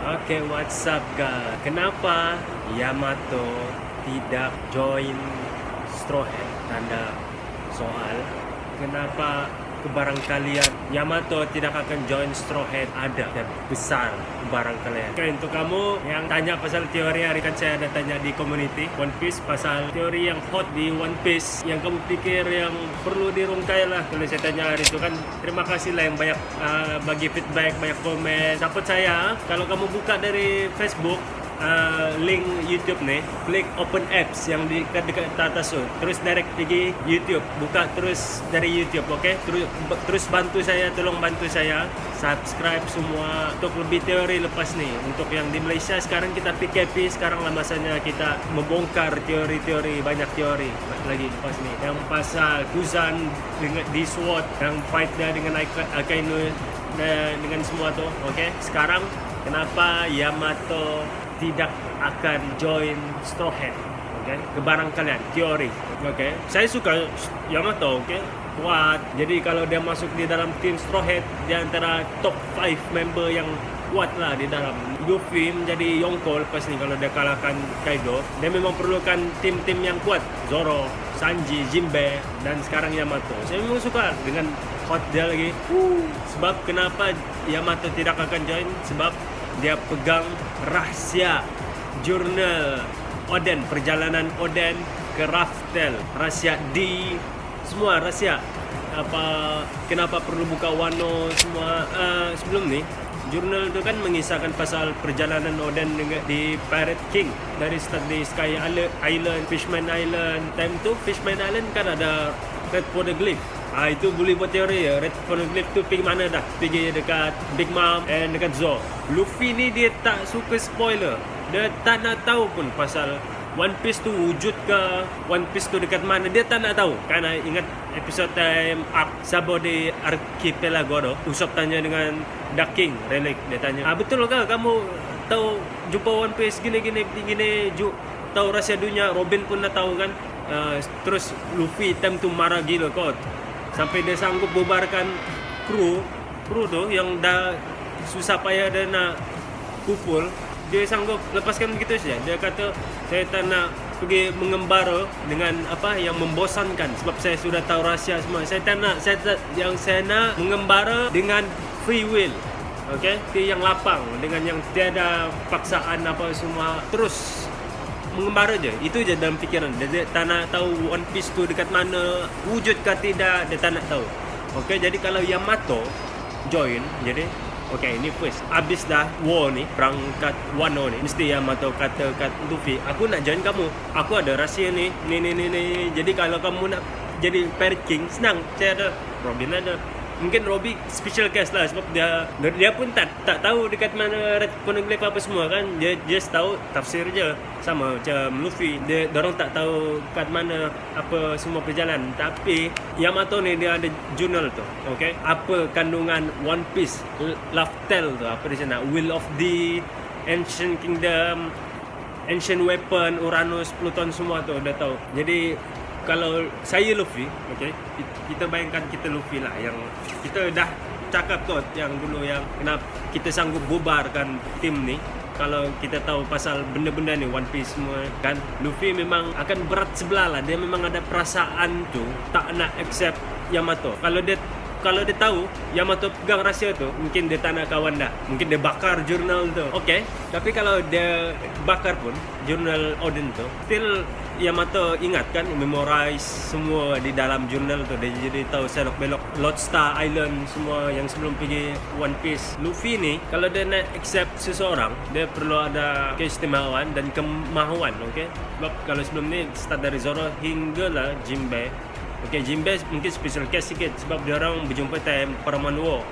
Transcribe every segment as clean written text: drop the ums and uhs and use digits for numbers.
Oke, what's up guys? Kenapa Yamato tidak join Straw Hat? Tanda soal. Kenapa kebarang kalian Yamato tidak akan join Straw Hat? Ada dan besar kebarang kalian. Oke, untuk kamu yang tanya pasal teori, hari kan saya ada tanya di community One Piece pasal teori yang hot di One Piece yang kamu pikir yang perlu dirungkai lah. Kalau saya tanya hari itu kan, terima kasih lah yang banyak bagi feedback, banyak komen, support saya. Kalau kamu buka dari Facebook link YouTube nih, klik open apps yang di dekat atas tuh, terus direct pergi YouTube, buka terus dari YouTube, oke? Terus bantu saya, tolong bantu saya subscribe semua untuk lebih teori lepas nih. Untuk yang di Malaysia sekarang kita PKP, sekarang lah masanya kita membongkar teori-teori, banyak teori lagi lepas nih. Yang pasal Kuzan dengan di SWOT, yang fight dia dengan Akainu dengan semua tuh, oke? Sekarang kenapa Yamato tidak akan join Straw Hat? Okay? Kebarang kalian, teori. Okay? Saya suka Yamato, okay? Kuat. Jadi kalau dia masuk di dalam tim Straw Hat, dia antara top 5 member yang kuat lah di dalam. Luffy menjadi Yonko lepas ni kalau dia kalahkan Kaido. Dia memang perlukan tim-tim yang kuat. Zoro, Sanji, Jinbe, dan sekarang Yamato. Saya memang suka dengan hot dia lagi. Sebab kenapa Yamato tidak akan join? Sebab dia pegang rahsia jurnal Oden, perjalanan Oden ke Raftel, rahsia D, semua rahsia. Kenapa perlu buka Wano semua. Sebelum ni jurnal itu kan mengisahkan pasal perjalanan Oden di Pirate King, dari start di Sky Island, Fishman Island. Time tu Fishman Island kan ada Red Poneglyph. Itu boleh buat teori ya. Red Poneglyph tu pergi mana dah? Pergi dekat Big Mom and dekat Zoro. Luffy ni dia tak suka spoiler. Dia tak nak tahu pun pasal One Piece tu wujud ke, One Piece tu dekat mana, dia tak nak tahu. Karena ingat episode time Arc Sabo di Archipelago tu, Usopp tanya dengan Dark King Relic, dia tanya, betul ke kamu tahu jumpa One Piece gini tahu rahsia dunia? Robin pun nak tahu kan. Terus Luffy time tu marah gila kot, sampai dia sanggup bubarkan kru tu yang dah susah payah dia nak pukul. Dia sanggup lepaskan begitu saja. Dia kata, saya tak nak pergi mengembara dengan apa yang membosankan, sebab saya sudah tahu rahsia semua. Saya nak mengembara dengan free will. Okey, yang lapang, dengan yang tiada paksaan apa semua, terus mengembara je. Itu je dalam fikiran dia tak nak tahu One Piece tu dekat mana, wujud ke tidak, dia tak nak tahu. Okey, jadi kalau Yamato join, jadi okey, ini first, habis dah war ni, perang kat Wano ni, mesti Yamato kata kat Luffy, aku nak join kamu, aku ada rahsia ni. Jadi kalau kamu nak jadi Pirate King, senang, saya ada, Robin ada. Mungkin Robby special case lah, sebab dia pun tak tahu dekat mana Red Poneglyph apa semua kan. Dia just tahu tafsir je, sama macam Luffy, orang tak tahu kat mana apa semua perjalanan. Tapi Yamato ni dia ada jurnal tu, okay? Apa kandungan One Piece, Love Tale tu, apa di sana, Will of the Ancient Kingdom, Ancient Weapon, Uranus, Pluton, semua tu dah tahu. Jadi kalau saya Luffy, okay, kita bayangkan kita Luffy lah, yang kita dah cakap kot yang dulu, yang kenapa kita sanggup bubarkan tim ni. Kalau kita tahu pasal benda-benda ni, One Piece semua kan, Luffy memang akan berat sebelah lah. Dia memang ada perasaan tu, tak nak accept Yamato. Kalau dia tahu Yamato pegang rahsia tu, mungkin dia tak nak kawan dah. Mungkin dia bakar jurnal tu. Okay, tapi kalau dia bakar pun jurnal Oden tu, still Yamato ingat kan, memorize semua di dalam jurnal tu. Dia jadi tahu selok belok Lordstar Island semua yang sebelum pergi One Piece. Luffy ni kalau dia nak accept seseorang, dia perlu ada keistimewaan dan kemahuan, okay? Sebab kalau sebelum ni start dari Zoro hinggalah Jinbe. Okay, Jinbe mungkin special case sikit sebab dia orang berjumpa time Paraman War.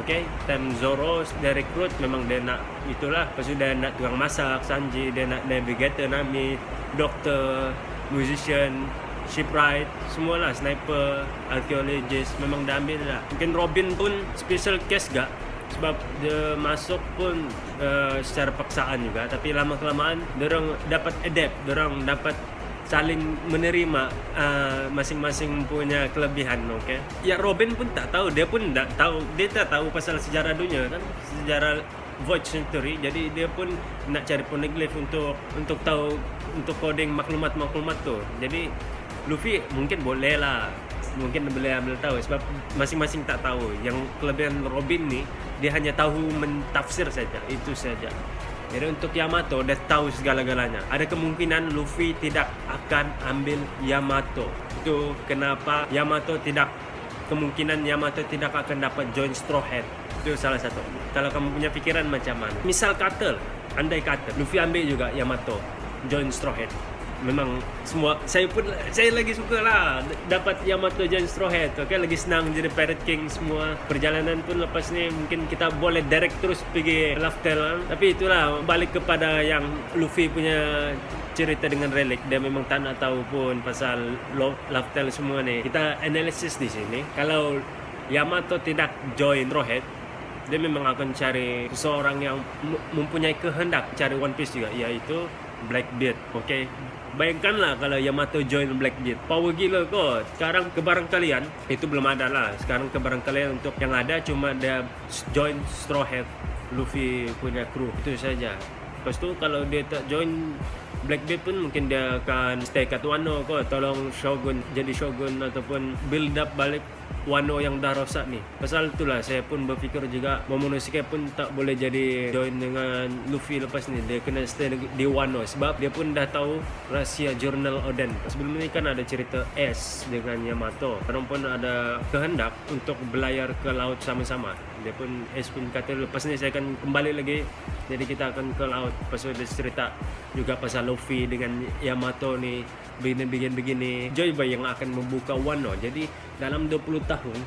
Okay, time Zoro dia rekrut, memang dia nak itulah. Lepas tu dia nak tukang masak, Sanji dia nak navigator, Nami, doktor, musician, shipwright, semualah, sniper, archaeologist, memang dah ambil lah. Mungkin Robin pun special case gak, sebab dia masuk pun secara paksaan juga. Tapi lama-kelamaan diorang dapat adapt, diorang dapat saling menerima masing-masing punya kelebihan, okey. Ya, Robin pun tak tahu, dia pun tak tahu, dia tak tahu pasal sejarah dunia kan, sejarah void century, jadi dia pun nak cari poneglyph untuk tahu, untuk coding maklumat tu. Jadi Luffy mungkin boleh lah, mungkin boleh ambil tahu sebab masing-masing tak tahu. Yang kelebihan Robin ni, dia hanya tahu mentafsir saja, itu saja. Jadi untuk Yamato dia tahu segala-galanya. Ada kemungkinan Luffy tidak akan ambil Yamato. Itu kenapa kemungkinan Yamato tidak akan dapat join Straw Hat. Itu salah satu. Kalau kamu punya pikiran macam mana? Misal kata, andai kata Luffy ambil juga Yamato join Straw Hat. Memang semua, saya lagi suka lah dapat Yamato join Straw Hat. Okay, lagi senang jadi Pirate King semua. Perjalanan pun lepas ni mungkin kita boleh direct terus pergi Laugh Tale. Tapi itulah, balik kepada yang Luffy punya cerita dengan Relic. Dia memang tak nak tahu pun pasal Laugh Tale semua ni. Kita analisis di sini. Kalau Yamato tidak join Straw Hat, dia memang akan cari seseorang yang mempunyai kehendak cari One Piece juga, iaitu Blackbeard. Okay, bayangkanlah kalau Yamato join Blackbeard, power gila kot. Sekarang kebarangkalian itu belum ada lah. Sekarang kebarangkalian untuk yang ada cuma dia join Straw Hat, Luffy punya kru, itu saja. Lepas tu kalau dia tak join Blackbeard pun mungkin dia akan stay kat Wano kot, tolong Shogun jadi Shogun ataupun build up balik Wano yang dah rosak ni. Pasal itulah saya pun berfikir juga Momonosuke pun tak boleh jadi join dengan Luffy lepas ni. Dia kena stay di Wano sebab dia pun dah tahu rahsia Jurnal Oden. Sebelum ni kan ada cerita S dengan Yamato. Orang pun ada kehendak untuk berlayar ke laut sama-sama. Dia pun S pun kata lepas ni saya akan kembali lagi, jadi kita akan ke laut. Lepas tu dia cerita juga pasal Luffy dengan Yamato ni begini. Joy Boy yang akan membuka Wano. Jadi dalam 20 tahun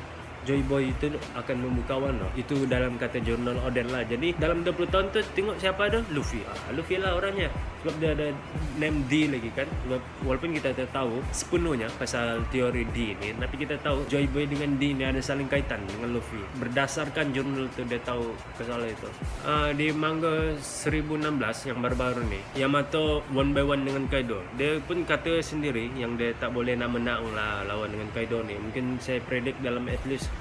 Joy Boy itu akan membuka Wano. Itu dalam kata Jurnal Oden lah. Jadi dalam 20 tahun tu tengok siapa ada? Luffy. Luffy lah orangnya. Sebab dia ada name D lagi kan. Sebab walaupun kita tak tahu sepenuhnya pasal teori D ni, tapi kita tahu Joy Boy dengan D ni ada saling kaitan dengan Luffy. Berdasarkan jurnal tu dia tahu pasal itu. Di manga 1016 yang baru-baru ni, Yamato one by one dengan Kaido. Dia pun kata sendiri yang dia tak boleh nak menang lah lawan dengan Kaido ni. Mungkin saya predict dalam at least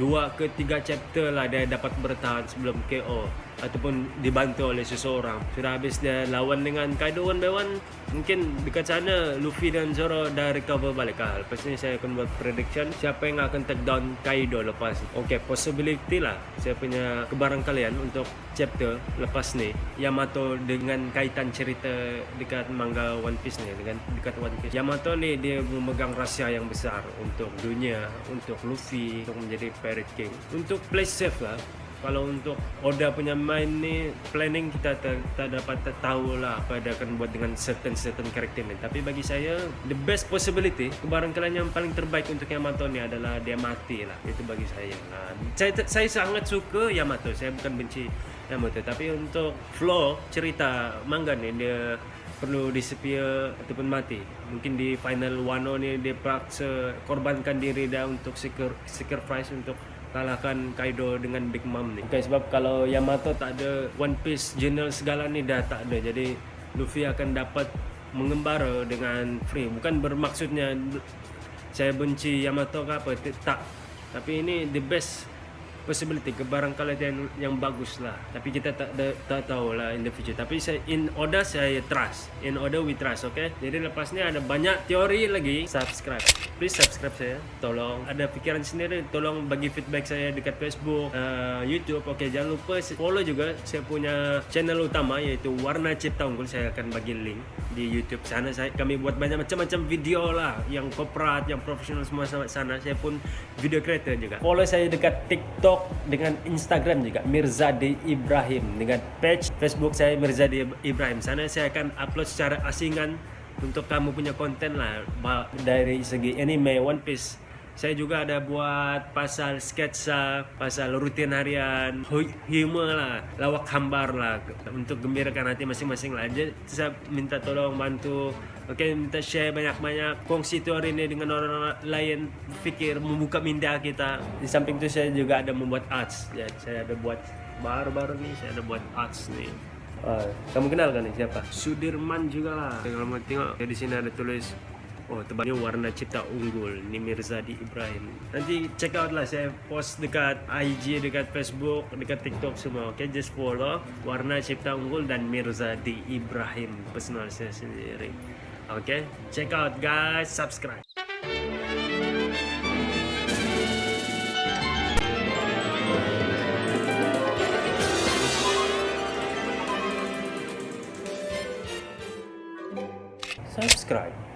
2 ke 3 chapter lah dia dapat bertahan sebelum KO ataupun dibantu oleh seseorang. Sudah habis dia lawan dengan Kaido one by one, mungkin dekat sana Luffy dan Zoro dah recover balik lah. Lepas ni saya akan buat prediction siapa yang akan take down Kaido lepas. Okay, possibility lah saya punya kebarangkalian untuk chapter lepas ni Yamato dengan kaitan cerita dekat manga One Piece ni, dengan dekat One Piece. Yamato ni dia memegang rahsia yang besar untuk dunia, untuk Luffy, untuk menjadi Pirate King. Untuk play safe lah. Kalau untuk Oda punya main ni planning, kita tak dapat tahu lah apa dia akan buat dengan certain karakter ni. Tapi bagi saya the best possibility, kebarangkalian yang paling terbaik untuk Yamato ni adalah dia mati lah. Itu bagi saya lah. Saya sangat suka Yamato. Saya bukan benci Yamato, tapi untuk flow cerita manga ni dia perlu disappear ataupun mati. Mungkin di final Wano ni dia paksa korbankan diri dia untuk sacrifice untuk kalahkan Kaido dengan Big Mom ni. Okay, sebab kalau Yamato tak ada One Piece Journal segala ni dah tak ada. Jadi Luffy akan dapat mengembara dengan free. Bukan bermaksudnya saya benci Yamato ke apa, tak. Tapi ini the best possibility, kebarangkalian yang bagus lah. Tapi kita tak tahu lah in the future. Tapi in Oda saya trust. In Oda we trust, okay? Jadi lepas ni ada banyak teori lagi. Subscribe. Please subscribe saya. Tolong. Ada fikiran sendiri, tolong bagi feedback saya dekat Facebook, YouTube. Okay, jangan lupa follow juga saya punya channel utama iaitu Warna Cipta Unggul. Saya akan bagi link di YouTube sana. Kami buat banyak macam-macam video lah, yang corporate, yang profesional semua sana. Saya pun video creator juga. Follow saya dekat TikTok dengan Instagram juga, Mirzadi Ibrahim. Dengan page Facebook saya Mirzadi Ibrahim. Sana saya akan upload secara asingan untuk kamu punya konten lah, dari segi anime, One Piece. Saya juga ada buat pasal sketsa, pasal rutin harian, humor lah, lawak hambar lah, untuk gembirakan hati masing-masing lah. Jadi saya minta tolong bantu, okay, minta share banyak-banyak, kongsi teori ini dengan orang lain, fikir membuka minda kita. Di samping itu saya juga ada membuat arts. Ya, saya ada buat baru-baru ni saya ada buat arts ni. Kamu kenal kan ni siapa? Sudirman juga lah. Kalau mau tengok di sini ada tulis Oh, tebaknya warna cipta unggul ini Mirzadi Ibrahim. Nanti check out lah, saya post dekat IG, dekat Facebook, dekat TikTok semua. Oke, just follow warna cipta unggul dan Mirzadi Ibrahim, personal saya sendiri. Oke, check out guys, subscribe. Subscribe.